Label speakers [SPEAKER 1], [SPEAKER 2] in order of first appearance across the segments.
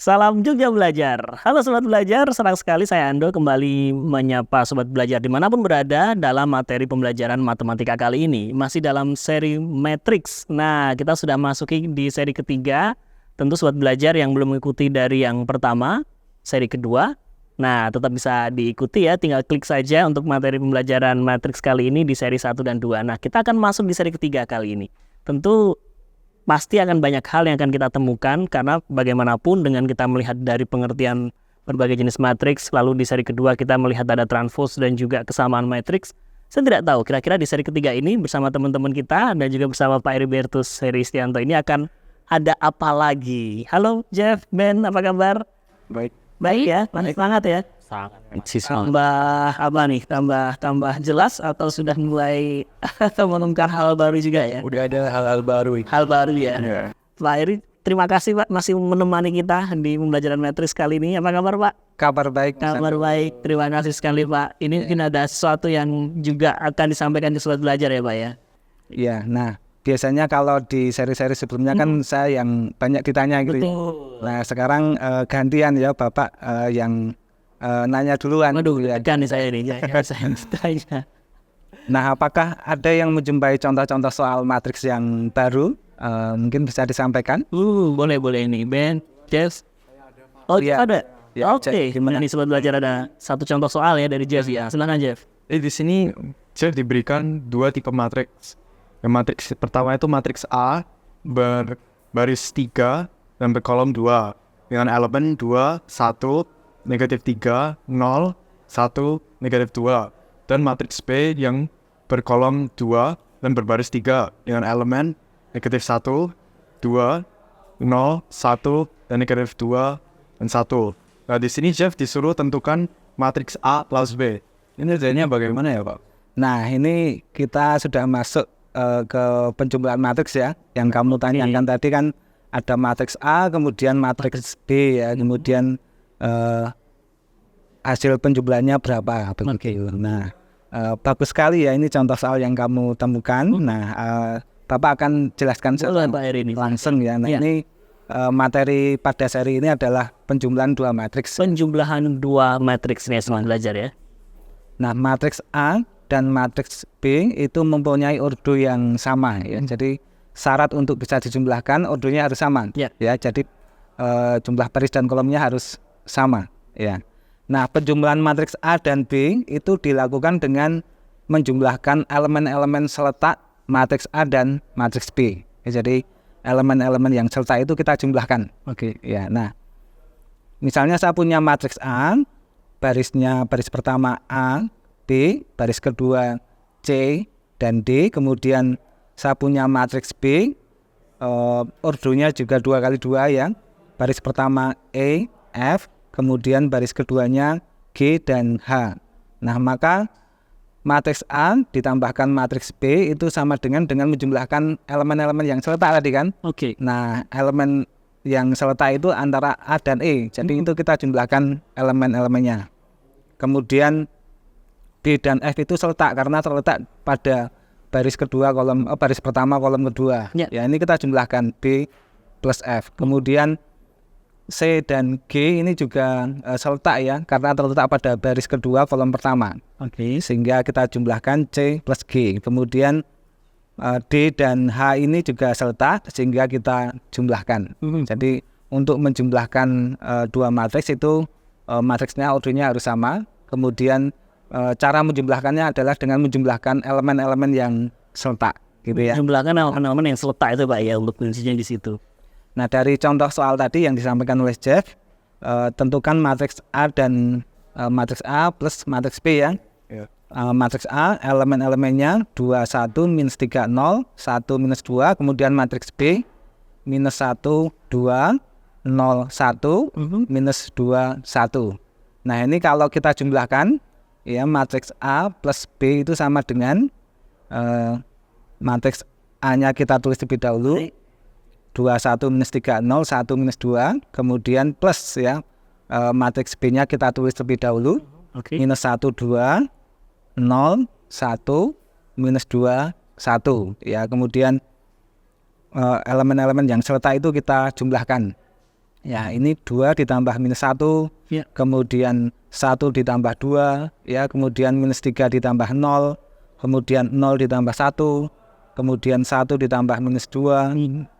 [SPEAKER 1] Salam Jogja Belajar. Halo Sobat Belajar, senang sekali saya Ando kembali menyapa Sobat Belajar dimanapun berada dalam materi pembelajaran matematika kali ini. Masih dalam seri Matrix. Nah, kita sudah masuki di seri ketiga. Tentu Sobat Belajar yang belum mengikuti dari yang pertama, seri kedua. Nah, tetap bisa diikuti ya, tinggal klik saja untuk materi pembelajaran Matrix kali ini di seri 1 dan 2. Nah, kita akan masuk di seri ketiga kali ini. Tentu pasti akan banyak hal yang akan kita temukan karena bagaimanapun dengan kita melihat dari pengertian berbagai jenis matriks, lalu di seri kedua kita melihat ada transpose dan juga kesamaan matriks. Saya tidak tahu kira-kira di seri ketiga ini bersama teman-teman kita dan juga bersama Pak Heribertus Heristianto ini akan ada apa lagi. Halo Jeff, Ben, apa kabar?
[SPEAKER 2] Baik.
[SPEAKER 1] Baik ya, semangat ya.
[SPEAKER 2] Sangat.
[SPEAKER 1] Tambah jelas atau sudah mulai menemukan hal baru juga ya?
[SPEAKER 2] Udah ada hal-hal baru.
[SPEAKER 1] Hal baru ya.
[SPEAKER 2] Ya.
[SPEAKER 1] Pak Eri, terima kasih Pak masih menemani kita di pembelajaran matriks kali ini. Apa kabar Pak?
[SPEAKER 2] Kabar baik.
[SPEAKER 1] Kabar baik. Terima kasih sekali Pak. Ini mungkin ada sesuatu yang juga akan disampaikan di Sobat Belajar ya Pak ya?
[SPEAKER 2] Iya. Nah, biasanya kalau di seri-seri sebelumnya kan saya yang banyak ditanya gitu.
[SPEAKER 1] Betul.
[SPEAKER 2] Nah, sekarang gantian ya Bapak yang nanya duluan.
[SPEAKER 1] Waduh,
[SPEAKER 2] ya.
[SPEAKER 1] kan nih saya ini. Saya tanya.
[SPEAKER 2] Nah, apakah ada yang menjumpai contoh-contoh soal matriks yang baru? Mungkin bisa disampaikan?
[SPEAKER 1] Boleh ini. Ben, Jeff. Oh,
[SPEAKER 2] Iya.
[SPEAKER 1] ada.
[SPEAKER 2] Ya,
[SPEAKER 1] Oke,
[SPEAKER 2] Jeff,
[SPEAKER 1] gimana nih Sobat Belajar, ada satu contoh soal ya dari Jeff ya. Silakan Jeff.
[SPEAKER 3] Di sini Jeff diberikan dua tipe matriks. Yang matriks pertama itu matriks A berbaris 3 dan berkolom 2 dengan elemen 2, 1, negatif 3, 0, 1, negatif 2. Dan matriks B yang berkolom 2 dan berbaris 3 dengan elemen negatif 1, 2, 0, 1, dan negatif 2 dan 1. Nah, di sini Jeff disuruh tentukan matriks A plus B. Ini kerjanya bagaimana ya, Pak?
[SPEAKER 2] Nah, ini kita sudah masuk ke penjumlahan matriks ya. Yang kamu tanyakan tadi kan ada matriks A, kemudian matriks B ya, kemudian hasil penjumlahannya berapa begitu. Nah, bagus sekali ya, ini contoh soal yang kamu temukan. Nah, Bapak akan jelaskan
[SPEAKER 1] Pak Eri ini.
[SPEAKER 2] langsung ya. Nah, ini materi pada seri ini adalah penjumlahan dua matriks.
[SPEAKER 1] Penjumlahan dua matriks nih Sobat Belajar ya.
[SPEAKER 2] Nah, matriks A dan matriks B itu mempunyai ordo yang sama ya. Jadi syarat untuk bisa dijumlahkan ordonya harus sama.
[SPEAKER 1] Ya.
[SPEAKER 2] Ya, jadi jumlah baris dan kolomnya harus sama ya. Nah, penjumlahan matriks A dan B itu dilakukan dengan menjumlahkan elemen-elemen seletak matriks A dan matriks B. Ya, jadi elemen-elemen yang seletak itu kita jumlahkan. Oke, ya. Nah, misalnya saya punya matriks A, barisnya baris pertama A, B, baris kedua C dan D, kemudian saya punya matriks B, ordonya juga 2 kali 2 ya, baris pertama E, F, kemudian baris keduanya G dan H. Nah, maka matriks A ditambahkan matriks B itu sama dengan menjumlahkan elemen-elemen yang seletak tadi kan.
[SPEAKER 1] Oke.
[SPEAKER 2] Nah, elemen yang seletak itu antara A dan E, jadi itu kita jumlahkan elemen-elemennya. Kemudian B dan F itu seletak karena terletak pada baris kedua baris pertama kolom kedua.
[SPEAKER 1] Ya.
[SPEAKER 2] Ya, ini kita jumlahkan B plus F. Kemudian C dan G ini juga seletak ya karena terletak pada baris kedua kolom pertama.
[SPEAKER 1] Oke.
[SPEAKER 2] Sehingga kita jumlahkan C plus G. Kemudian D dan H ini juga seletak sehingga kita jumlahkan. Jadi untuk menjumlahkan dua matriks itu matriksnya ordonya harus sama. Kemudian cara menjumlahkannya adalah dengan menjumlahkan elemen-elemen yang seletak gitu ya.
[SPEAKER 1] Jumlahkan elemen-elemen yang seletak itu Pak ya, untuk kuncinya di situ.
[SPEAKER 2] Nah, dari contoh soal tadi yang disampaikan oleh Jeff, tentukan matriks A dan matriks A plus matriks B ya.
[SPEAKER 3] Ya.
[SPEAKER 2] Matriks A elemen-elemennya 2, 1, minus 3, 0, 1, minus 2, kemudian matriks B minus 1, 2, 0, 1, minus 2, 1. Nah, ini kalau kita jumlahkan ya, matriks A plus B itu sama dengan matriks A-nya kita tulis lebih dahulu 2, 1, minus 3, 0, 1, minus 2, kemudian plus ya, matriks B-nya kita tulis lebih dahulu minus 1, 2, 0, 1, minus 2, 1 ya. Kemudian elemen-elemen yang seletak itu kita jumlahkan. Ya, ini 2 ditambah minus 1,
[SPEAKER 1] Ya.
[SPEAKER 2] kemudian 1 ditambah 2, ya, kemudian minus 3 ditambah 0, kemudian 0 ditambah 1, kemudian 1 ditambah minus 2,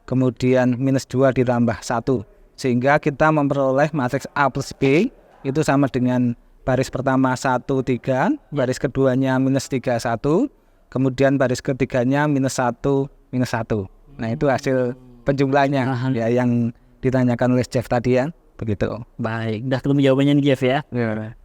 [SPEAKER 2] kemudian minus 2 ditambah 1. Sehingga kita memperoleh matriks A plus B itu sama dengan baris pertama 1, 3, baris keduanya minus 3, 1, kemudian baris ketiganya minus 1, minus 1. Nah, itu hasil penjumlahannya ya yang ditanyakan oleh Jeff tadi ya, begitu.
[SPEAKER 1] Baik, udah ketemu jawabannya nih Jeff ya.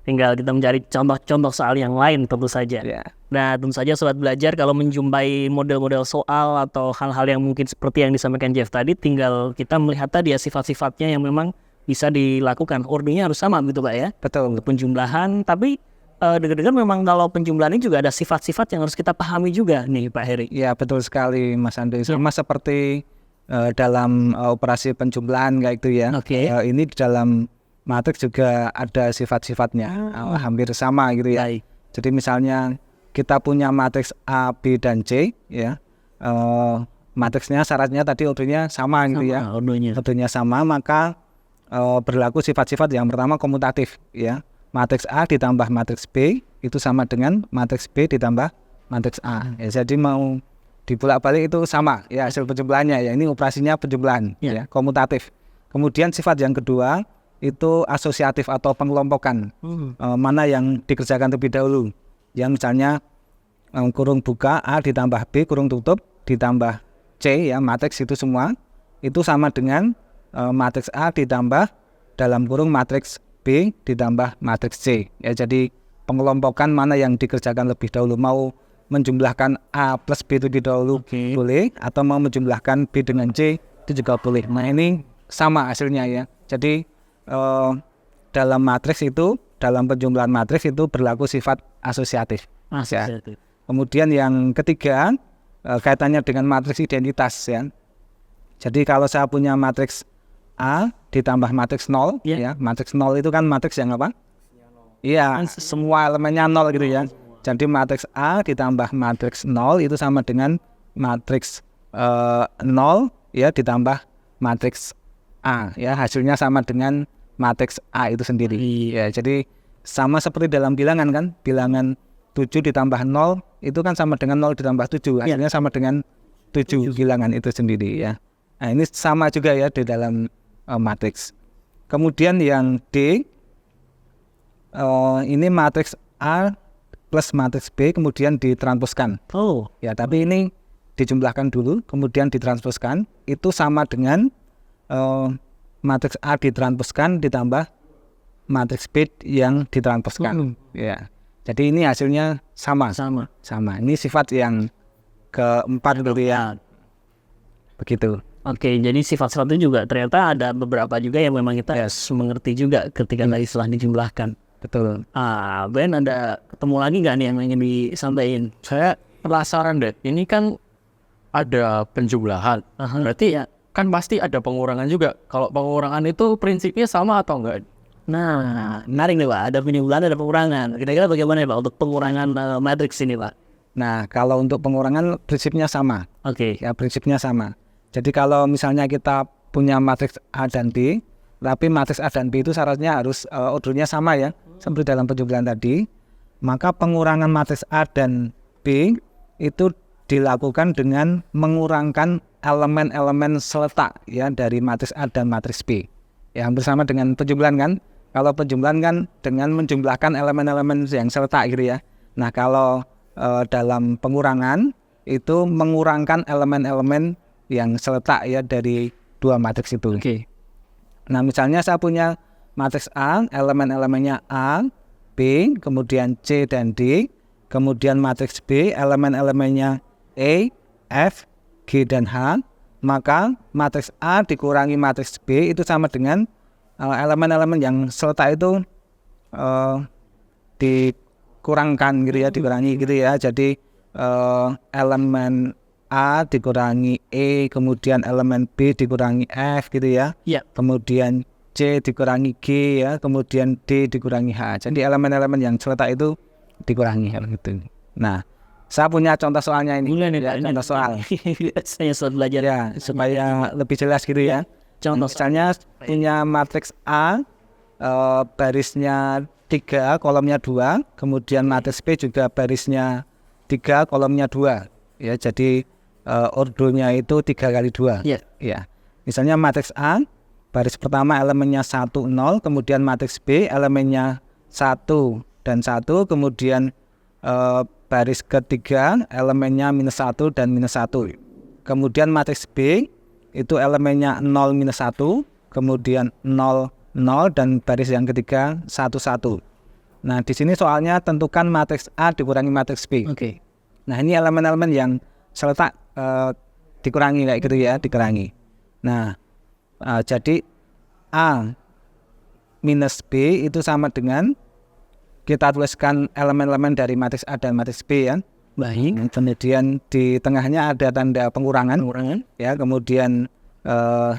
[SPEAKER 1] Tinggal kita mencari contoh-contoh soal yang lain tentu saja.
[SPEAKER 2] Ya.
[SPEAKER 1] Nah, tentu saja sobat belajar kalau menjumpai model-model soal atau hal-hal yang mungkin seperti yang disampaikan Jeff tadi, tinggal kita melihat tadi ya sifat-sifatnya yang memang bisa dilakukan. Ordernya harus sama gitu Pak ya.
[SPEAKER 2] Betul.
[SPEAKER 1] Untuk penjumlahan, tapi dengar-dengar memang kalau penjumlahan ini juga ada sifat-sifat yang harus kita pahami juga nih Pak Heri.
[SPEAKER 2] Ya, betul sekali Mas Andre. Sama seperti dalam operasi penjumlahan kayak itu ya.
[SPEAKER 1] Oke.
[SPEAKER 2] Ini di dalam matriks juga ada sifat-sifatnya, hampir sama gitu ya.
[SPEAKER 1] Baik.
[SPEAKER 2] Jadi misalnya kita punya matriks A, B, dan C ya. Matriksnya syaratnya tadi ordernya sama gitu ya. Ordernya sama, maka berlaku sifat-sifat yang pertama komutatif ya. Matriks A ditambah matriks B itu sama dengan matriks B ditambah matriks A. Ya, jadi mau dibolak-balik itu sama ya hasil penjumlahannya ya. Ini operasinya penjumlahan ya, komutatif. Kemudian sifat yang kedua itu asosiatif atau pengelompokan. Mana yang dikerjakan terlebih dahulu. Ya misalnya kurung buka A ditambah B kurung tutup ditambah C ya, matriks itu semua itu sama dengan matriks A ditambah dalam kurung matriks B ditambah matriks C ya. Jadi pengelompokan mana yang dikerjakan lebih dahulu, mau menjumlahkan A plus B itu dahulu boleh, atau mau menjumlahkan B dengan C itu juga boleh. Nah ini sama hasilnya ya. Jadi dalam matriks itu, dalam penjumlahan matriks itu berlaku sifat asosiatif. Ya. Kemudian yang ketiga kaitannya dengan matriks identitas ya. Jadi kalau saya punya matriks A ditambah matriks 0 ya, matriks 0 itu kan matriks yang apa? Iya, semua elemennya 0 gitu ya. Jadi matriks A ditambah matriks 0 itu sama dengan matriks 0 ya ditambah matriks A ya, hasilnya sama dengan matriks A itu sendiri. Ya, jadi sama seperti dalam bilangan kan, bilangan 7 ditambah 0 itu kan sama dengan 0 ditambah 7, hasilnya sama dengan 7 bilangan itu sendiri ya. Nah, ini sama juga ya di dalam matriks. Kemudian yang D ini matriks A plus matriks B kemudian ditranspozkan. Ya, tapi ini dijumlahkan dulu kemudian ditranspozkan, itu sama dengan matriks A ditranspozkan ditambah matriks B yang ditranspozkan. Ya. Jadi ini hasilnya sama. Ini sifat yang keempat dulu ya. Begitu.
[SPEAKER 1] Oke, jadi sifat-sifat itu juga ternyata ada beberapa juga yang memang kita harus mengerti juga ketika tadi setelah dijumlahkan.
[SPEAKER 2] Betul.
[SPEAKER 1] Ben ada ketemu lagi nggak nih yang ingin disampaikan?
[SPEAKER 4] Saya penasaran deh, ini kan ada penjumlahan, berarti ya kan pasti ada pengurangan juga. Kalau pengurangan itu prinsipnya sama atau enggak?
[SPEAKER 1] Nah, menarik nih Pak, ada penjumlahan ada pengurangan. Kira-kira bagaimana ya Pak untuk pengurangan matriks ini Pak?
[SPEAKER 2] Nah, kalau untuk pengurangan prinsipnya sama.
[SPEAKER 1] Oke.
[SPEAKER 2] Ya, prinsipnya sama. Jadi kalau misalnya kita punya matriks A dan B, tapi matriks A dan B itu syaratnya harus ordernya sama ya, seperti dalam penjumlahan tadi, maka pengurangan matriks A dan B itu dilakukan dengan mengurangkan elemen-elemen seletak ya dari matriks A dan matriks B. Ya, hampir sama dengan penjumlahan kan. Kalau penjumlahan kan dengan menjumlahkan elemen-elemen yang seletak gitu ya. Nah, kalau dalam pengurangan itu mengurangkan elemen-elemen yang seletak ya dari dua matriks itu. Nah, misalnya saya punya matriks A, elemen-elemennya A, B, kemudian C dan D, kemudian matriks B, elemen-elemennya E, F, G dan H, maka matriks A dikurangi matriks B itu sama dengan elemen-elemen yang seletak itu dikurangkan gitu ya, dikurangi gitu ya. Jadi elemen A dikurangi E, kemudian elemen B dikurangi F gitu ya. Kemudian C dikurangi G ya, kemudian D dikurangi H. Jadi elemen-elemen yang seletak itu dikurangi gitu. Nah, saya punya contoh soalnya ini.
[SPEAKER 1] Boleh nih,
[SPEAKER 2] ya, contoh soal.
[SPEAKER 1] Saya selalu belajar
[SPEAKER 2] ya supaya lebih jelas gitu ya.
[SPEAKER 1] Contoh
[SPEAKER 2] Misalnya punya matriks A, barisnya 3, kolomnya 2, kemudian matriks B juga barisnya 3, kolomnya 2. Ya, jadi ordonya itu 3 kali 2.
[SPEAKER 1] Iya.
[SPEAKER 2] Ya. Misalnya matriks A, baris pertama elemennya 1, 0, kemudian matriks B elemennya 1 dan 1, kemudian baris ketiga elemennya -1 dan -1. Kemudian matriks B itu elemennya 0, -1, kemudian 0, 0 dan baris yang ketiga 1, 1. Nah, di sini soalnya tentukan matriks A dikurangi matriks B.
[SPEAKER 1] Oke.
[SPEAKER 2] Nah, ini elemen-elemen yang seletak dikurangi kayak gitu ya, dikurangi. Nah, jadi A minus B itu sama dengan kita tuliskan elemen-elemen dari matriks A dan matriks B ya.
[SPEAKER 1] Baik.
[SPEAKER 2] Kemudian di tengahnya ada tanda pengurangan. Ya, kemudian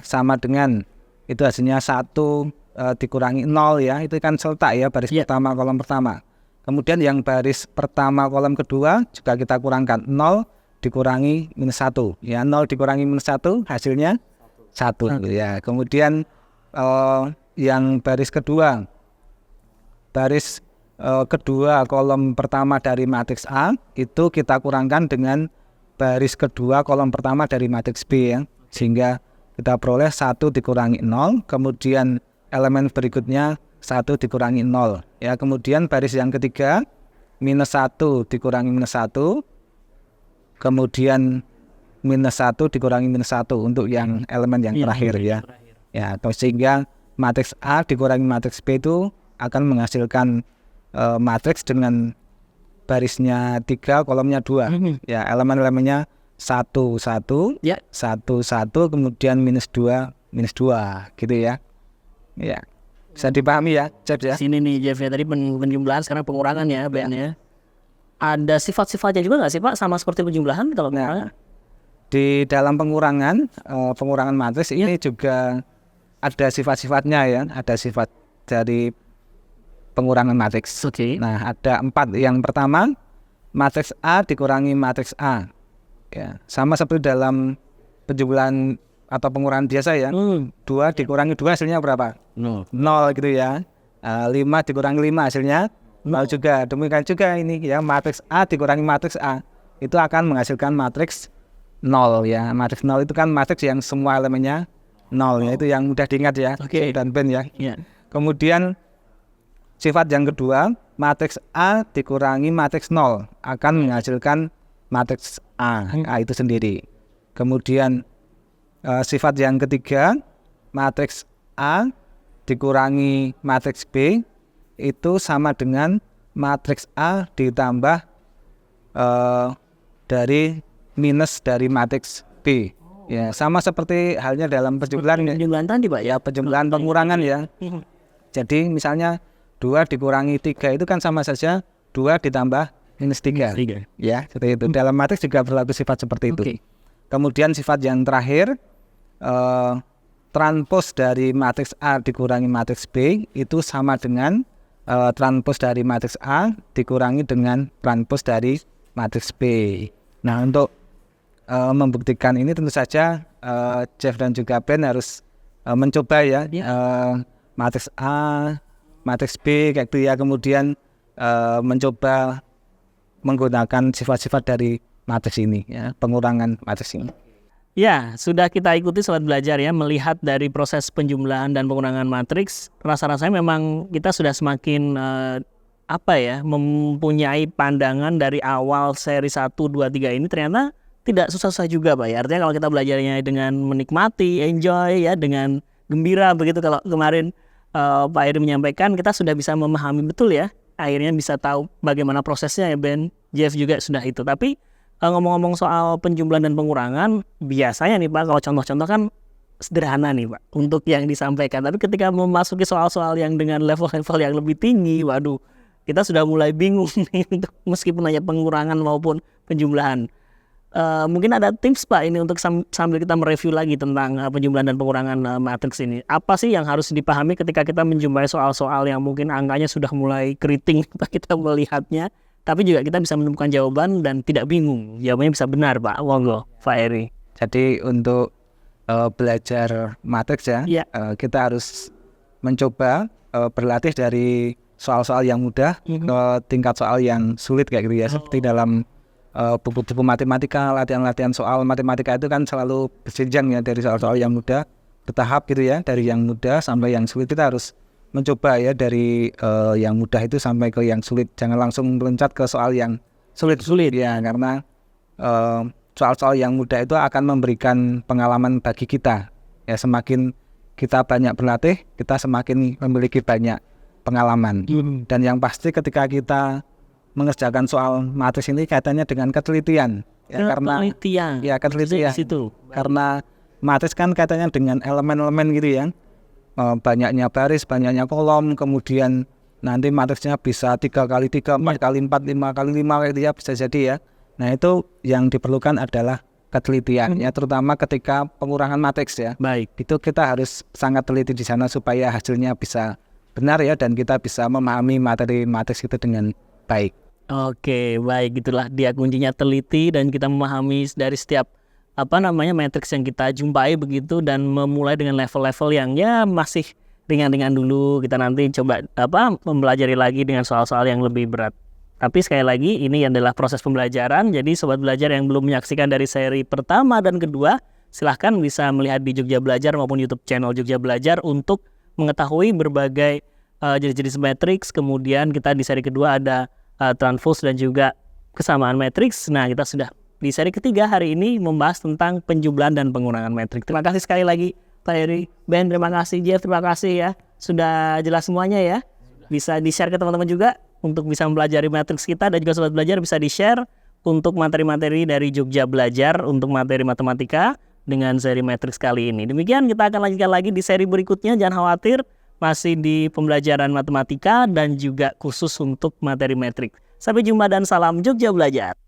[SPEAKER 2] sama dengan itu hasilnya 1 dikurangi 0 ya. Itu kan seletak ya, baris pertama kolom pertama. Kemudian yang baris pertama kolom kedua juga kita kurangkan 0 dikurangi -1 ya. 0 dikurangi -1 hasilnya 1 ya. Kemudian yang baris kedua kolom pertama dari matriks A itu kita kurangkan dengan baris kedua kolom pertama dari matriks B ya. Sehingga kita peroleh 1 dikurangi 0, kemudian elemen berikutnya 1 dikurangi 0 ya. Kemudian baris yang ketiga -1 dikurangi -1, kemudian -1 dikurangi -1 untuk yang elemen yang terakhir ya. Ya, sehingga matriks A dikurangi matriks B itu akan menghasilkan matriks dengan barisnya 3, kolomnya 2. Ya, elemen-elemennya 1, 1, 1, 1, kemudian -2, -2 gitu ya. Ya. Bisa dipahami ya, Jeff ya.
[SPEAKER 1] Sini nih Jeff ya, tadi penjumlahan sekarang pengurangan ya Ben ya. Ada sifat-sifatnya juga nggak sih Pak, sama seperti penjumlahan kalau pengurangan?
[SPEAKER 2] Di dalam pengurangan matriks ini juga ada sifat-sifatnya ya, ada sifat dari pengurangan matriks.
[SPEAKER 1] Oke.
[SPEAKER 2] Nah, ada 4. Yang pertama, matriks A dikurangi matriks A. Ya, sama seperti dalam penjumlahan atau pengurangan biasa ya. 2 dikurangi 2 hasilnya berapa? 0 gitu ya. 5 dikurangi 5 hasilnya 0 juga. Demikian juga ini ya, matriks A dikurangi matriks A itu akan menghasilkan matriks 0 ya. Matriks 0 itu kan matriks yang semua elemennya 0 ya. Itu yang mudah diingat ya.
[SPEAKER 1] Oke.
[SPEAKER 2] Dan Ben ya.
[SPEAKER 1] Iya.
[SPEAKER 2] Kemudian sifat yang kedua, matriks A dikurangi matriks 0 akan menghasilkan matriks A itu sendiri. Kemudian sifat yang ketiga, matriks A dikurangi matriks B itu sama dengan matriks A ditambah dari minus dari matriks B. Ya, sama seperti halnya dalam penjumlahan
[SPEAKER 1] tadi Pak ya.
[SPEAKER 2] Penjumlahan pengurangan ya. Jadi misalnya 2 dikurangi 3 itu kan sama saja 2 ditambah -3. Ya, seperti itu. Dalam matriks juga berlaku sifat seperti itu. Kemudian sifat yang terakhir, transpos dari matriks A dikurangi matriks B itu sama dengan transpos dari matriks A dikurangi dengan transpos dari matriks B. Nah, untuk membuktikan ini tentu saja Jeff dan juga Ben harus mencoba ya, matriks A, matriks B kayak gitu ya, kemudian mencoba menggunakan sifat-sifat dari matriks ini ya, pengurangan matriks ini.
[SPEAKER 1] Ya, sudah kita ikuti sobat belajar ya, melihat dari proses penjumlahan dan pengurangan matriks, rasa-rasanya memang kita sudah semakin mempunyai pandangan dari awal seri 1, 2, 3 ini ternyata tidak susah-susah juga Pak ya. Artinya kalau kita belajarnya dengan menikmati, enjoy ya, dengan gembira begitu, kalau kemarin Pak Eri menyampaikan, kita sudah bisa memahami betul ya, akhirnya bisa tahu bagaimana prosesnya ya Ben, Jeff juga sudah itu. Tapi ngomong-ngomong soal penjumlahan dan pengurangan, biasanya nih Pak, kalau contoh-contoh kan sederhana nih Pak untuk yang disampaikan. Tapi ketika memasuki soal-soal yang dengan level-level yang lebih tinggi, waduh, kita sudah mulai bingung nih untuk meskipun hanya pengurangan maupun penjumlahan. Mungkin ada tips Pak ini untuk sambil kita mereview lagi tentang penjumlahan dan pengurangan matriks ini. Apa sih yang harus dipahami ketika kita menjumpai soal-soal yang mungkin angkanya sudah mulai keriting kita melihatnya, tapi juga kita bisa menemukan jawaban dan tidak bingung, jawabannya bisa benar Pak. Monggo Pak Eri.
[SPEAKER 2] Jadi untuk belajar matriks ya,
[SPEAKER 1] Iya.
[SPEAKER 2] kita harus mencoba berlatih dari soal-soal yang mudah ke tingkat soal yang sulit kayak gitu ya. Seperti dalam buku-buku matematika, latihan-latihan soal matematika itu kan selalu berjenjang ya, dari soal-soal yang mudah bertahap gitu ya, dari yang mudah sampai yang sulit. Kita harus mencoba ya dari yang mudah itu sampai ke yang sulit. Jangan langsung meloncat ke soal yang sulit ya, karena soal-soal yang mudah itu akan memberikan pengalaman bagi kita ya. Semakin kita banyak berlatih, kita semakin memiliki banyak pengalaman. Dan yang pasti ketika kita mengerjakan soal matriks ini kaitannya dengan ketelitian ya, karena ketelitian
[SPEAKER 1] di situ.
[SPEAKER 2] karena matriks kan kaitannya dengan elemen-elemen gitu ya, banyaknya baris, banyaknya kolom, kemudian nanti matriksnya bisa 3x3, 4x4, 5x5 gitu ya, bisa jadi ya. Nah itu yang diperlukan adalah ketelitian ya, terutama ketika pengurangan matriks ya.
[SPEAKER 1] Baik.
[SPEAKER 2] Itu kita harus sangat teliti di sana supaya hasilnya bisa benar ya, dan kita bisa memahami materi matriks itu dengan baik.
[SPEAKER 1] Oke, baik, gitulah dia kuncinya, teliti dan kita memahami dari setiap matriks yang kita jumpai begitu, dan memulai dengan level-level yang ya masih ringan-ringan dulu. Kita nanti coba mempelajari lagi dengan soal-soal yang lebih berat. Tapi sekali lagi ini adalah proses pembelajaran. Jadi sobat belajar yang belum menyaksikan dari seri pertama dan kedua, silahkan bisa melihat di Jogja Belajar maupun YouTube channel Jogja Belajar untuk mengetahui berbagai jenis-jenis matriks. Kemudian kita di seri kedua ada transpose dan juga kesamaan matriks. Nah, kita sudah di seri ketiga hari ini membahas tentang penjumlahan dan pengurangan matriks. Terima kasih sekali lagi Pak Heri, Ben, terima kasih, Jeff, terima kasih ya. Sudah jelas semuanya ya. Bisa di-share ke teman-teman juga untuk bisa mempelajari matriks kita, dan juga sobat belajar bisa di-share untuk materi-materi dari Jogja Belajar untuk materi matematika dengan seri matriks kali ini. Demikian, kita akan lanjutkan lagi di seri berikutnya. Jangan khawatir, masih di pembelajaran matematika dan juga khusus untuk materi matriks. Sampai jumpa dan salam Jogja Belajar.